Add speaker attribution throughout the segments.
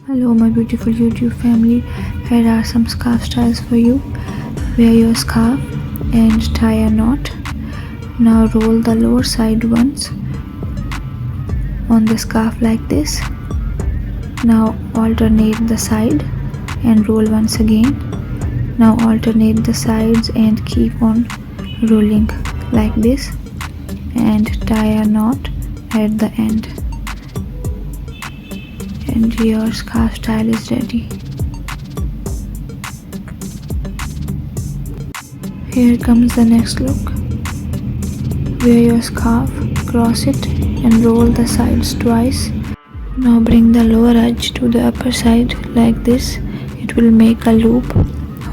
Speaker 1: Hello my beautiful YouTube family, here are some scarf styles for you. Wear your scarf and tie a knot. Now roll the lower side once on the scarf like this. Now alternate the side and roll once again. Now alternate the sides and keep on rolling like this and tie a knot at the end. And your scarf style is ready. Here comes the next look. Wear your scarf, cross it and roll the sides twice. Now bring the lower edge to the upper side like this. It will make a loop.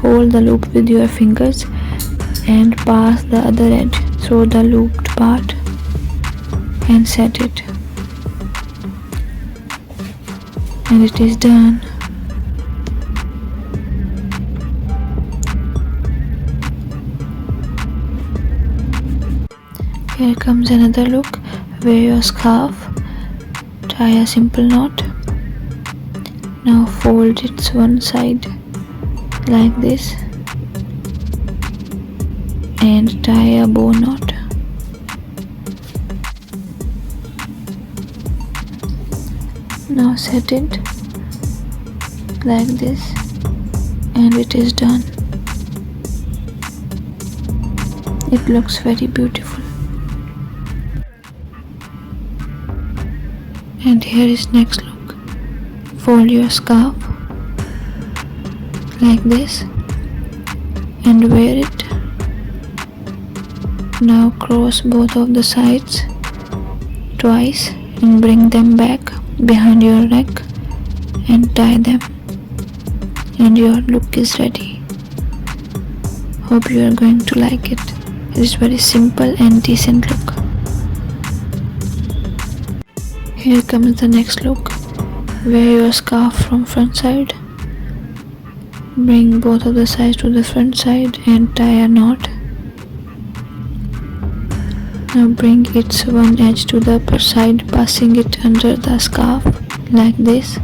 Speaker 1: Hold the loop with your fingers and pass the other edge through the looped part and set it. And it is done. Here comes another look. Wear your scarf, tie a simple knot. Now fold its one side like this and tie a bow knot. Now set it like this and it is done. It looks very beautiful. And here is next look. Fold your scarf like this and wear it. Now cross both of the sides twice and bring them back behind your neck and tie them, and your look is ready. Hope you are going to like it. It is very simple and decent look. Here comes the next look. Wear your scarf from front side. Bring both of the sides to the front side and tie a knot. Now bring its one edge to the upper side, passing it under the scarf like this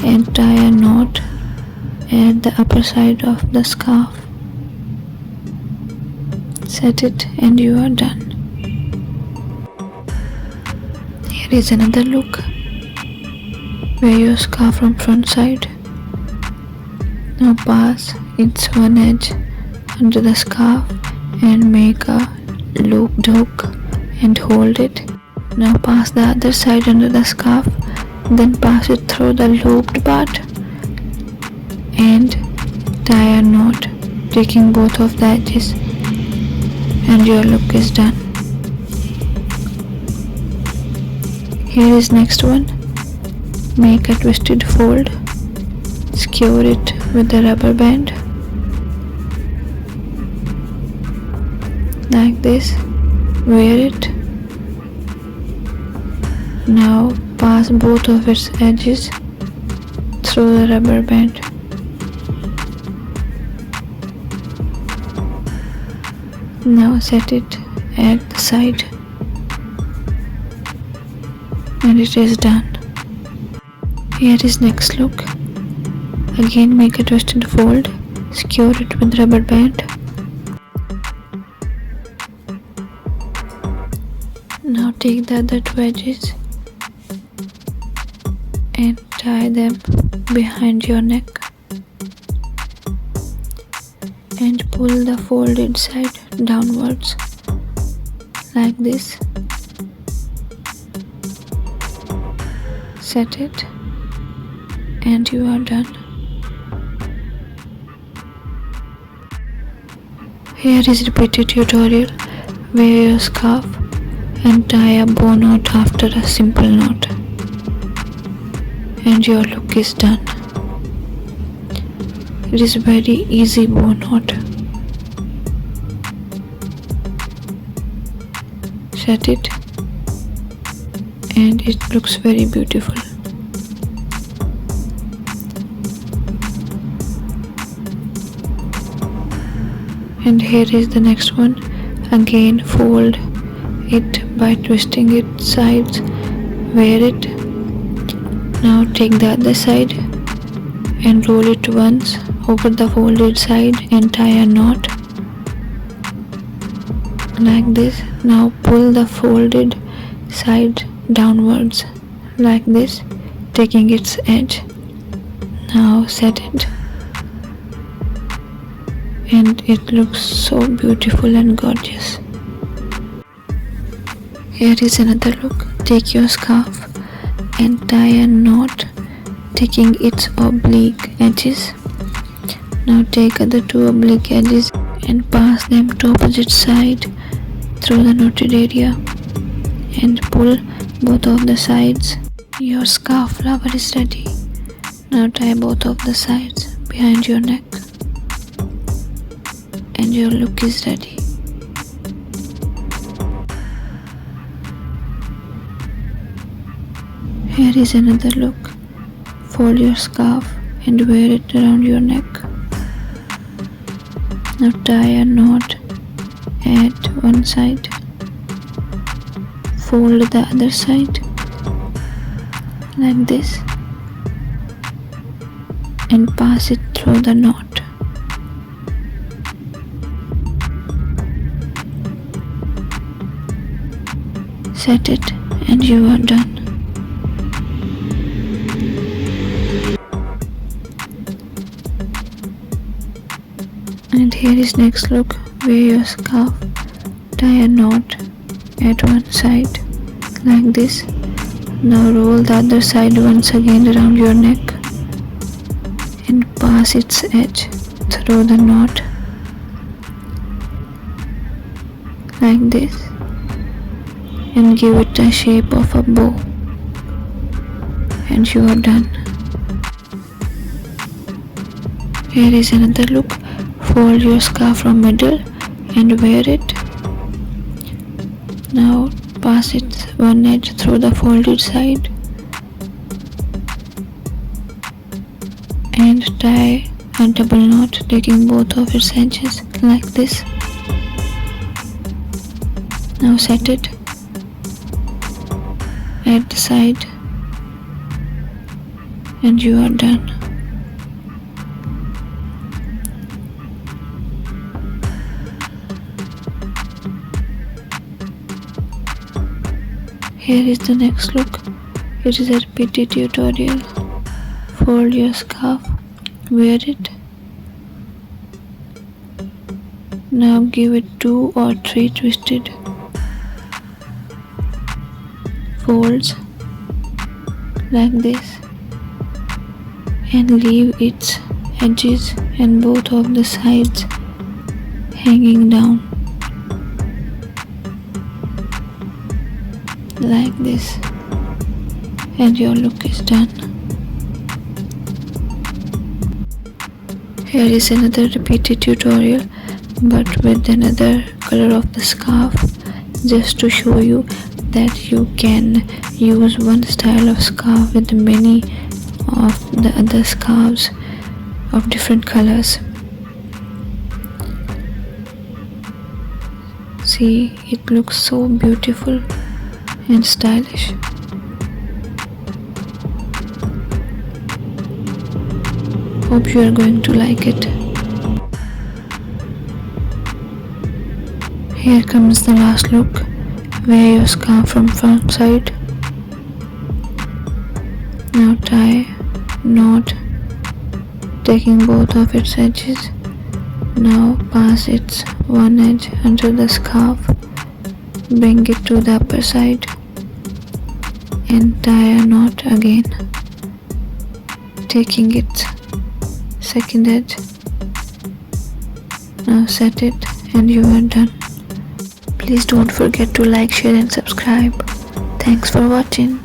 Speaker 1: and tie a knot at the upper side of the scarf. Set it and you are done. Here is another look. Wear your scarf from front side. Now pass its one edge under the scarf and make a looped hook and hold it. Now pass the other side under the scarf, then pass it through the looped part and tie a knot, taking both of the edges, and your look is done. Here is next one. Make a twisted fold, secure it with a rubber band like this. Wear it. Now pass both of its edges through the rubber band. Now set it at the side and it is done. Here is next look. Again make a twisted fold, secure it with rubber band. Now take the other two edges and tie them behind your neck and pull the folded side downwards like this. Set it and you are done. Here is repeated tutorial. Wear your scarf and tie a bow knot after a simple knot, and your look is done. It is very easy bow knot. Set it and it looks very beautiful. And here is the next one. Again fold it by twisting its sides, wear it Now take the other side and roll it once over the folded side and tie a knot like this. Now pull the folded side downwards like this, taking its edge. Now set it, and it looks so beautiful and gorgeous. Here is another look. Take your scarf and tie a knot, taking its oblique edges. Now take other two oblique edges and pass them to opposite side through the knotted area and pull both of the sides. Your scarf flower is ready. Now tie both of the sides behind your neck and your look is ready. Here is another look. Fold your scarf and wear it around your neck. Now tie a knot at one side. Fold the other side like this and pass it through the knot. Set it and you are done. And here is next look. Wear your scarf, tie a knot at one side like this. Now roll the other side once again around your neck and pass its edge through the knot like this and give it a shape of a bow, and you are done. Here is another look. Fold your scarf from middle and wear it. Now pass its one edge through the folded side and tie a double knot, taking both of its edges like this. Now set it at the side and you are done. Here is the next look. It is a repeated tutorial. Fold your scarf, wear it. Now give it 2 or 3 twisted folds like this and leave its edges and both of the sides hanging down like this, and your look is done. Here is another repeated tutorial but with another color of the scarf, just to show you that you can use one style of scarf with many of the other scarves of different colors. See, it looks so beautiful and stylish. Hope you are going to like it. Here comes the last look. Wear your scarf from front side. Now tie knot, taking both of its edges. Now pass its one edge under the scarf. Bring it to the upper side and tie a knot again, taking its second edge. Now set it and you are done. Please don't forget to like, share and subscribe. Thanks for watching.